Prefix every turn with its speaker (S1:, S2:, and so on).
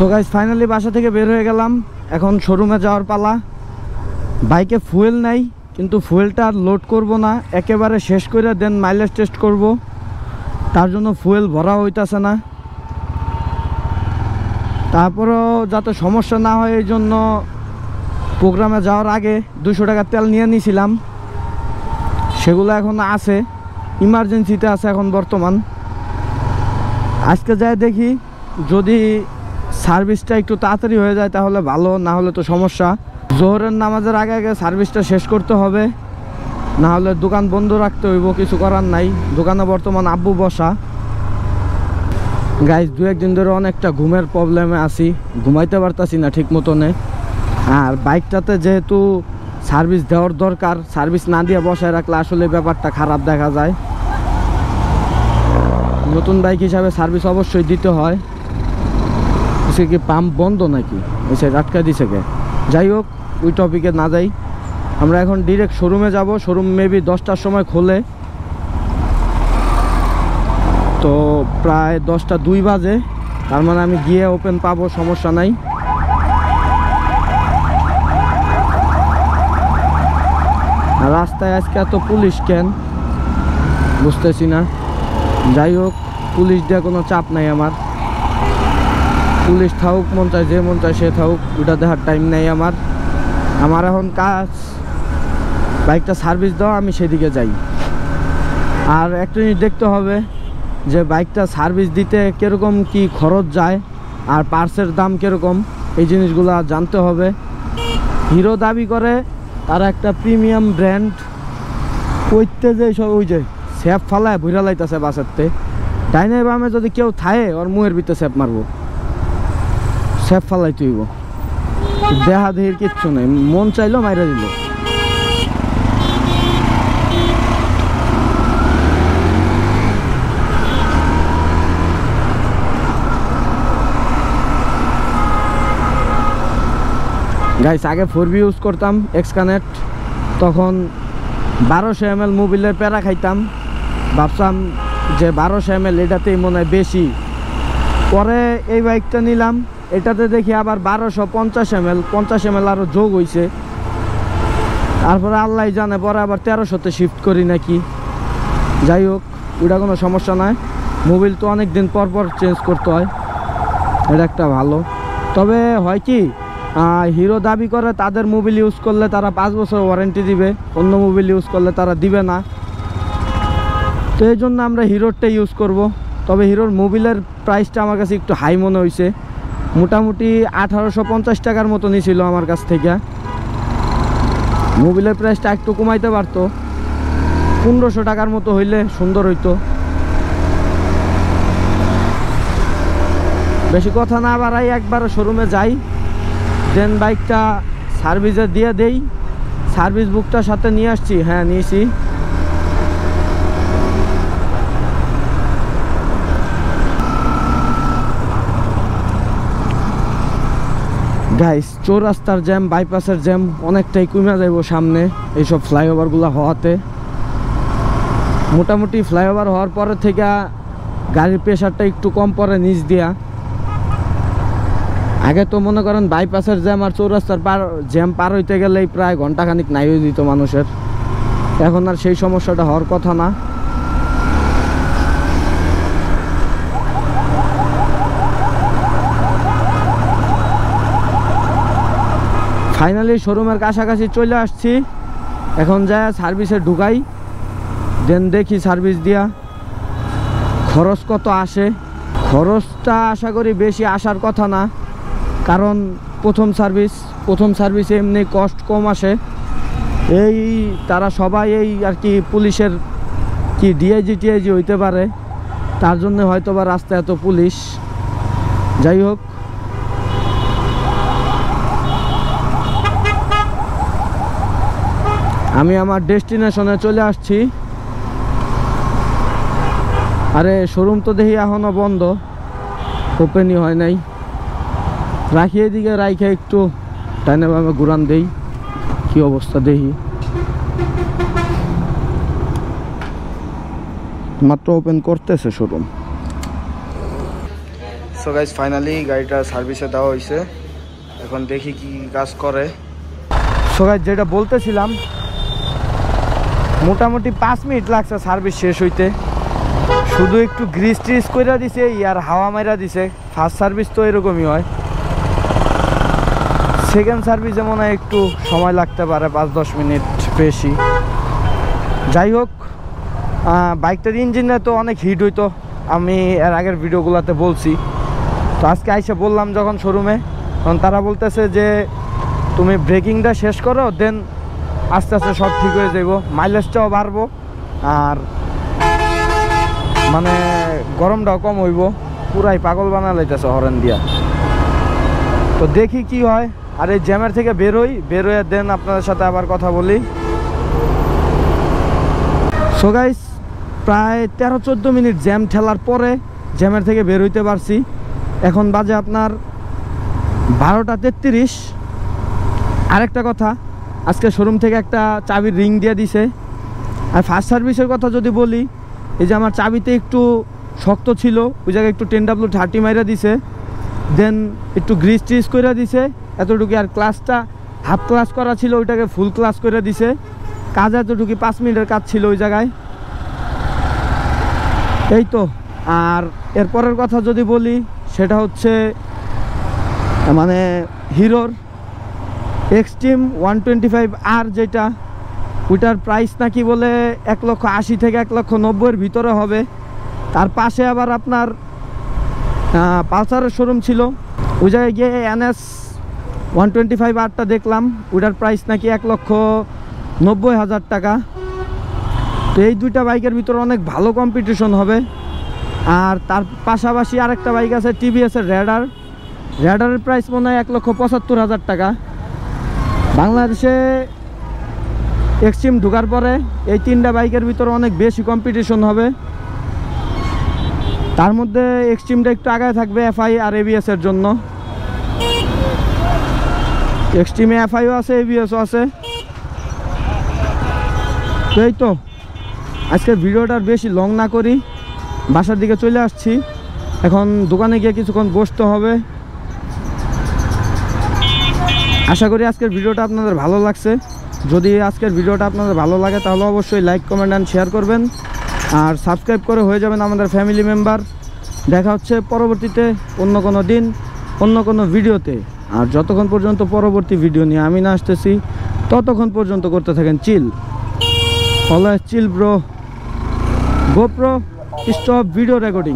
S1: So guys finally বাসা থেকে বের হয়ে গেলাম, এখন শোরুমে যাওয়ার পালা। বাইকে ফুয়েল নাই, কিন্তু ফুয়েলটা আর লোড করব না, একেবারে শেষ করে দেন মাইলেজ টেস্ট করব। তার জন্য ফুয়েল ভরা হইতাছে না, তারপরেও যাতে সমস্যা না হয় এই জন্য প্রোগ্রামে যাওয়ার আগে 200 টাকা তেল নিয়ে নিয়েছিলাম, সেগুলো এখন আছে, ইমার্জেন্সিতে আছে এখন বর্তমান। আজকে যাই দেখি, যদি সার্ভিসটা একটু তাড়াতাড়ি হয়ে যায় তাহলে ভালো, না হলে তো সমস্যা। জোহরের নামাজের আগে আগে সার্ভিসটা শেষ করতে হবে, না হলে দোকান বন্ধ রাখতে হইব, কিছু করার নাই। দোকানে বর্তমান আব্বু বসা। গাইজ 2-1 দিন ধরে অনেকটা ঘুমের প্রবলেমে আছি, ঘুমাইতে পারতাছি না ঠিক মতনে। আর বাইকটাতে যেহেতু সার্ভিস দেওয়ার দরকার, সার্ভিস না দিয়ে বসায় রাখলে আসলে ব্যাপারটা খারাপ দেখা যায়। নতুন বাইক হিসাবে সার্ভিস অবশ্যই দিতে হয়। এসে কি পাম্প বন্ধ নাকি, এসে আটকা দিছে কে? যাই হোক, ওই টপিকে না যাই। আমরা এখন ডিরেক্ট শোরুমে যাব। শোরুম মেবি 10টার সময় খোলে, তো প্রায় 10টা 2 বাজে, তার মানে আমি গিয়ে ওপেন পাবো, সমস্যা নাই। আর রাস্তায় আজকে এত পুলিশ কেন বুঝতেছি না। যাই হোক, পুলিশ দিয়ে কোনো চাপ নাই আমার। পুলিশ থাকুক, মন চায় যে মন চায় সে থাকুক, ওটা দেখার টাইম নেই আমার। আমার এখন কাজ বাইকটা সার্ভিস দাও, আমি সেদিকে যাই। আর একটা জিনিস দেখতে হবে যে বাইকটা সার্ভিস দিতে কীরকম কি খরচ যায় আর পার্টসের দাম কীরকম, এই জিনিসগুলো জানতে হবে। হিরো দাবি করে তারা একটা প্রিমিয়াম ব্র্যান্ড, ওইতে যে সব ওই যে স্যাপ ফালায় ভুইরা লাইতেছে বাসাতে, ডাইনে বামে যদি কেউ থায়ে ওর মুহের ভিতরে স্যাপ মারবো, স্যাপ ফালাই তুইব, দেহা দেহির কিচ্ছু নেই, মন চাইলো মাইরা দিল। গাইস আগে 4B ইউজ করতাম এক্স কানেক্ট, তখন 1200 ml মোবিলের প্যারা খাইতাম, ভাবতাম যে 1200 ml এটাতেই মনে হয় বেশি। পরে এই বাইকটা নিলাম, এটাতে দেখি আবার 1250 ml, 50 ml আরও যোগ হয়েছে। তারপরে আল্লাহ জানে, পরে আবার 1300-তে শিফট করি নাকি। যাই হোক, ওটা কোনো সমস্যা নয়। মোবিল তো অনেক দিন পর পর চেঞ্জ করতে হয়, এটা একটা ভালো। তবে হয় কি, হিরো দাবি করে তাদের মোবিল ইউজ করলে তারা 5 বছর ওয়ারেন্টি দিবে, অন্য মোবিল ইউজ করলে তারা দিবে না। তো এই জন্য আমরা হিরোরটাই ইউজ করব। তবে হিরোর মোবিলের প্রাইসটা আমার কাছে একটু হাই মনে হয়েছে, মোটামুটি 1850 টাকার মতো নিয়েছিল আমার কাছ থেকে। মোবিলের প্রাইসটা একটু কমাইতে পারতো, 1500 টাকার মতো হইলে সুন্দর হইতো। বেশি কথা না বাড়াই, একবার শোরুমে যাই, দেন বাইকটা সার্ভিসে দিয়ে দেই। সার্ভিস বুকটা সাথে নিয়ে আসছি, হ্যাঁ নিয়েছি। গাইস চৌরাস্তার জ্যাম, বাইপাসের জ্যাম অনেকটাই কমে যাইব সামনে এইসব ফ্লাইওভারগুলো হওয়াতে। মোটামুটি ফ্লাইওভার হওয়ার পরে থেকে গাড়ির প্রেশারটা একটু কম পড়ে নিচ দিয়া। আগে তো মনে করেন বাইপাসের জ্যাম আর চৌরাস্তার জ্যাম পার হইতে গেলেই প্রায় ঘন্টাখানিক নাই হয়ে দিত মানুষের। এখন আর সেই সমস্যাটা হওয়ার কথা না। ফাইনালি শোরুমের কাছাকাছি চলে আসছি, এখন যায় সার্ভিসে ঢুকাই, দেন দেখি সার্ভিস দিয়া খরচ কত আসে। খরচটা আশা করি বেশি আসার কথা না, কারণ প্রথম সার্ভিসে এমনি কস্ট কম আসে। এই তারা সবাই এই আর কি পুলিশের কি ডিআইজি হইতে পারে, তার জন্য হয়তো বা রাস্তায় এত পুলিশ। যাই হোক, আমি আমার ডেস্টিনেশনে চলে আসছি। আরে শোরুম তো দেখি এখনও বন্ধ, ওপেনই হয় নাই। রাখি এদিকে, রাইখে একটু টাইনে ভাবে ঘুরান দেই, কি অবস্থা দেখি। মাত্র ওপেন করতেছে শোরুম। সো গাইস ফাইনালি গাড়িটা সার্ভিসে দেওয়া হয়েছে, এখন দেখি কি কাজ করে। সো গাইস যেটা বলতেছিলাম, মোটামুটি 5 মিনিট লাগছে সার্ভিস শেষ হইতে। শুধু একটু গ্রিস ট্রিস করে দিছে আর হাওয়া মাইরা দিছে। ফার্স্ট সার্ভিস তো এরকমই হয়, সেকেন্ড সার্ভিসে মনে হয় একটু সময় লাগতে পারে, 5-10 মিনিট বেশি। যাই হোক, বাইকটার ইঞ্জিনে তো অনেক হিট হইতো, আমি এর আগের ভিডিওগুলোতে বলছি। তো আজকে আইসা বললাম যখন শোরুমে, তখন তারা বলতেছে যে তুমি ব্রেকিংটা শেষ করো, দেন আস্তে আস্তে সব ঠিক হয়ে যাব, মাইলেজটাও বাড়বো আর মানে গরমটাও কম হইব। পুরাই পাগল বানা লাইতেছে হরেন দিয়া। তো দেখি কি হয়। আর এই জ্যামের থেকে বেরোয় দেন আপনাদের সাথে আবার কথা বলি। সো গাইস প্রায় 13-14 মিনিট জ্যাম ঠেলার পরে জ্যামের থেকে বের হইতে পারছি। এখন বাজে আপনার 12টা 33। আরেকটা কথা, আজকে শোরুম থেকে একটা চাবির রিং দিয়ে দিছে। আর ফার্স্ট সার্ভিসের কথা যদি বলি, এই যে আমার চাবিতে একটু শক্ত ছিল, ওই জায়গায় একটু 10W30 মাইরা দিছে, দেন একটু গ্রিস ট্রিস করে দিছে এতটুকু। আর ক্লাসটা হাফ ক্লাস করা ছিল, ওইটাকে ফুল ক্লাস করে দিছে। কাজ এতটুকু, 5 মিনিটের কাজ ছিল ওই জায়গায়, এই তো। আর এরপরের কথা যদি বলি, সেটা হচ্ছে মানে হিরোর এক্সট্রিম 125R যেটা, ওইটার প্রাইস নাকি বলে 1,80,000 থেকে 1,90,000-এর ভিতরে হবে। তার পাশে আবার আপনার পালসারের শোরুম ছিল, ওই জায়গায় গিয়ে NS 125Rটা দেখলাম, ওইটার প্রাইস নাকি 1,90,000 টাকা। তো এই দুইটা বাইকের ভিতরে অনেক ভালো কম্পিটিশন হবে। আর তার পাশাপাশি আরেকটা বাইক আছে TVS-এর রেডারের প্রাইস মনে হয় 1,75,000 টাকা। বাংলাদেশে এক্সট্রিম ঢোকার পরে এই 3টা বাইকের ভিতরে অনেক বেশি কম্পিটিশন হবে। তার মধ্যে এক্সট্রিমটা একটু আগায় থাকবে FI আর ABS-এর জন্য। এক্সট্রিমে FIও আছে, ABS-ও আছে। তো এই তো, আজকের ভিডিওটা বেশি লং না করি, বাসার দিকে চলে আসছি। এখন দোকানে গিয়ে কিছুক্ষণ বসতে হবে। আশা করি আজকের ভিডিওটা আপনাদের ভালো লাগছে। যদি আজকের ভিডিওটা আপনাদের ভালো লাগে তাহলে অবশ্যই লাইক, কমেন্ট অ্যান্ড শেয়ার করবেন, আর সাবস্ক্রাইব করে হয়ে যাবেন আমাদের ফ্যামিলি মেম্বার। দেখা হচ্ছে পরবর্তীতে অন্য কোনো দিন অন্য কোনো ভিডিওতে। আর যতক্ষণ পর্যন্ত পরবর্তী ভিডিও নিয়ে আমি না আসতেছি, ততক্ষণ পর্যন্ত করতে থাকেন chill. Always chill bro. GoPro stop video recording.